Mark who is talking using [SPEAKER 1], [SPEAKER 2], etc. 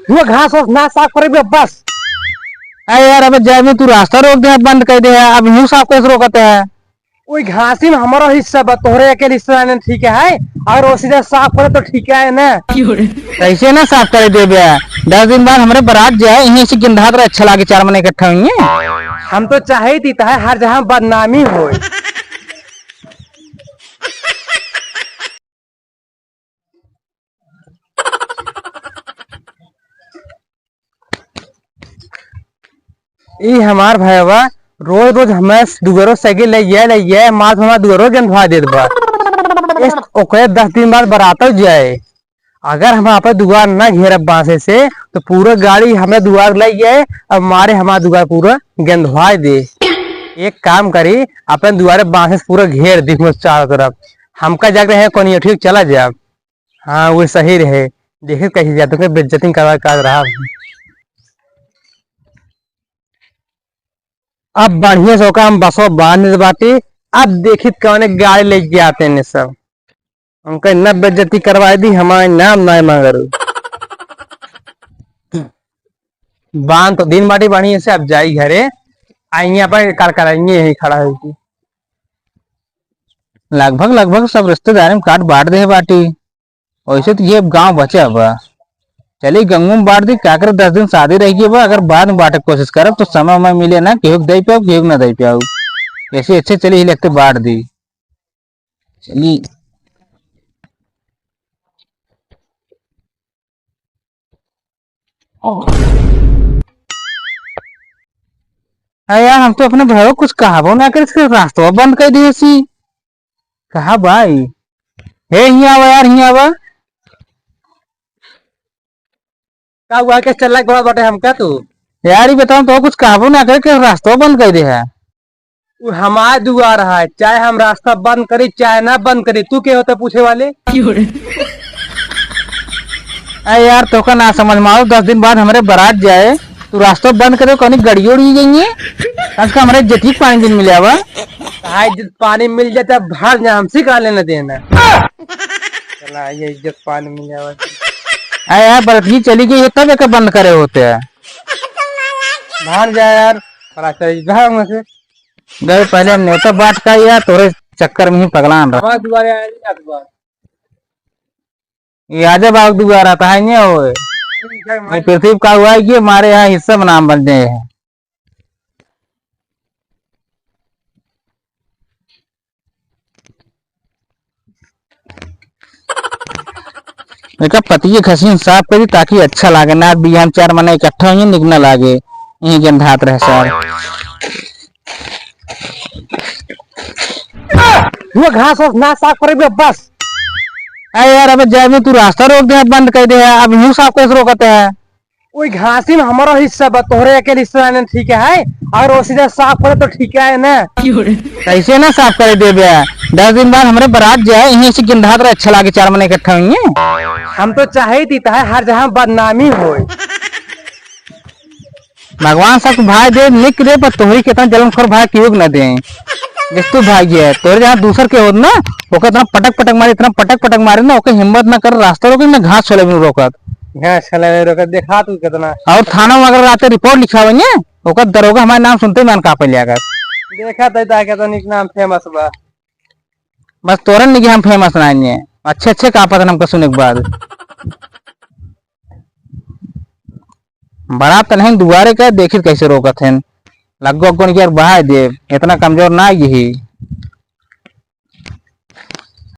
[SPEAKER 1] वो घास वास ना साफ करे बस।
[SPEAKER 2] अरे यार अबे जय में तू रास्ता रोक दे, बंद कर दे, अब यूं साफ कैसे रोकते है?
[SPEAKER 1] वही घासी में हमारा हिस्सा बा, तोहरे के हिस्सा नहीं ठीक है। अगर वो सीधा साफ करे तो ठीक है ना।
[SPEAKER 2] कैसे ना साफ करे दे बे? 10 दिन बाद हमारे बारात जाए, यहीं से गिंधा कर अच्छा लागे, 4 महीने इकट्ठा हुई।
[SPEAKER 1] हम तो चाहे थी हर जगह बदनामी हो। ई हमार भाईवा रोज रोज हमें दुगरो साइकिल ले माल हमारा दुगरो गंधवा देत बा। ओकरे 10 दिन बाद बारात जाए, अगर हम आप दुआर न घेरब बांसे से तो पूरा गाड़ी हमें दुआर ले जाए और मारे हमारा दुआर पूरा गंधवा दे। एक काम करी, अपन दुआरे बांसे से पूरा घेर दी चारों तरफ, हमका जाकर है कौन ठीक चला जाए। हाँ वो सही रहे, देखे कैसे जाते तो बेइज्जती करवा कर रहा। अब बढ़िया से हम बसों बांध बाटी। अब देखित कौन गाड़ी लेके आते हैं सब, उनका इतना बेइज्जती करवाई दी, हमारे नाम ना मगर बांध तो दिन बाटी बढ़िया से। अब जाई घरे, आइए पर कल कराएंगे यही खड़ा है कि
[SPEAKER 2] लगभग लगभग सब रिश्तेदार में काट बांट दे बाटी। वैसे तो ये गांव बचा बा, चलिए गंगू में बांट दी, क्या करे 10 दिन शादी रहेगी बा। अगर बाद में बांटे कोशिश करे तो समय में मिले ना, केहू दे पाओ केहू ना दे पाओ, ऐसे अच्छे चलिए लगते बांट दी। चलिए अरे यार हम तो अपने भाई को कुछ कहा ना कर, इसके रास्ता बंद कर दिए सी। कहा भाई हे हिया आवा यार, हिया आवा।
[SPEAKER 1] का हुआ के चल रहा बाटे हमका तू
[SPEAKER 2] यार ही बताओ तो कुछ कहा ना कर के रास्ता बंद कर दे है।
[SPEAKER 1] वो हमारा दुआर है, चाहे हम रास्ता बंद करी चाहे ना बंद करी, तू क्या होता पूछे वाले।
[SPEAKER 2] अरे यार तो का ना समझ मारो, 10 दिन बाद हमारे बारात जाए, तू रास्ता बंद करे, कहीं गड़ी उड़ी गई है। का हमारे जठी पानी दिन मिले हुआ
[SPEAKER 1] पानी मिल जाता भाग जा, हमसे कहा लेना देना। चला ये इज्जत पानी मिल जावा।
[SPEAKER 2] अरे यार बरतगी चली गई है तब एक बंद करे होते हैं।
[SPEAKER 1] भाग जा यार, भाग से
[SPEAKER 2] गए पहले हम न्योता बांट का यार, तोरे चक्कर में ही पगलान रहा।
[SPEAKER 1] हमारे दुआरे आया दुआर
[SPEAKER 2] ये आजा बाग दुआर आता है नहीं हो पृथ्वी का हुआ है कि हमारे यहाँ हिस्सा में नाम बन गए हैं। देखा पति की खसी साफ करी ताकि अच्छा लागे ना, भी हम 4 महीने इकट्ठा हुए निकलना लागे, यही गंधात रहे सर।
[SPEAKER 1] वो घास वास ना साफ करे बस।
[SPEAKER 2] अरे यार अबे जय में तू रास्ता रोक दे, बंद कर दे, अब यूं साफ कैसे रोकते है?
[SPEAKER 1] वही घासी में हमारा हिस्सा बा, तोहरे के हिस्सा नहीं ठीक है। अगर वो सीधा साफ करे तो ठीक है ना।
[SPEAKER 2] कैसे ना साफ करे दे बे? 10 दिन बाद हमारे बारात जाए, यहीं से गिंधा कर अच्छा लागे, 4 महीने इकट्ठा हुई।
[SPEAKER 1] हम तो चाहे थी हर जगह बदनामी हो।
[SPEAKER 2] भगवान सब भाई दे लिख दे, पर तोहरी कितना जलनखोर भाई क्यों न दे। जिस तू भाई है तोरे जहाँ दूसर के हो ना, ओके इतना पटक पटक मारे, इतना पटक पटक मारे ना, ओके हिम्मत ना कर रास्ता रोके ना, घास छोले में रोकत।
[SPEAKER 1] घास छोले रोकत देखा तू कितना।
[SPEAKER 2] और थाना में अगर आते रिपोर्ट लिखावेंगे, ओका दरोगा हमारे नाम सुनते ही मन कांपे लिया कर।
[SPEAKER 1] देखा तो निक नाम फेमस बा।
[SPEAKER 2] बस तोरन नहीं कि हम फेमस ना है, अच्छे अच्छे कापत हमको सुने के बाद। बारात नहीं दुआरे का देखित कैसे रोकत है, लगो यार बहा दे, इतना कमजोर ना यही।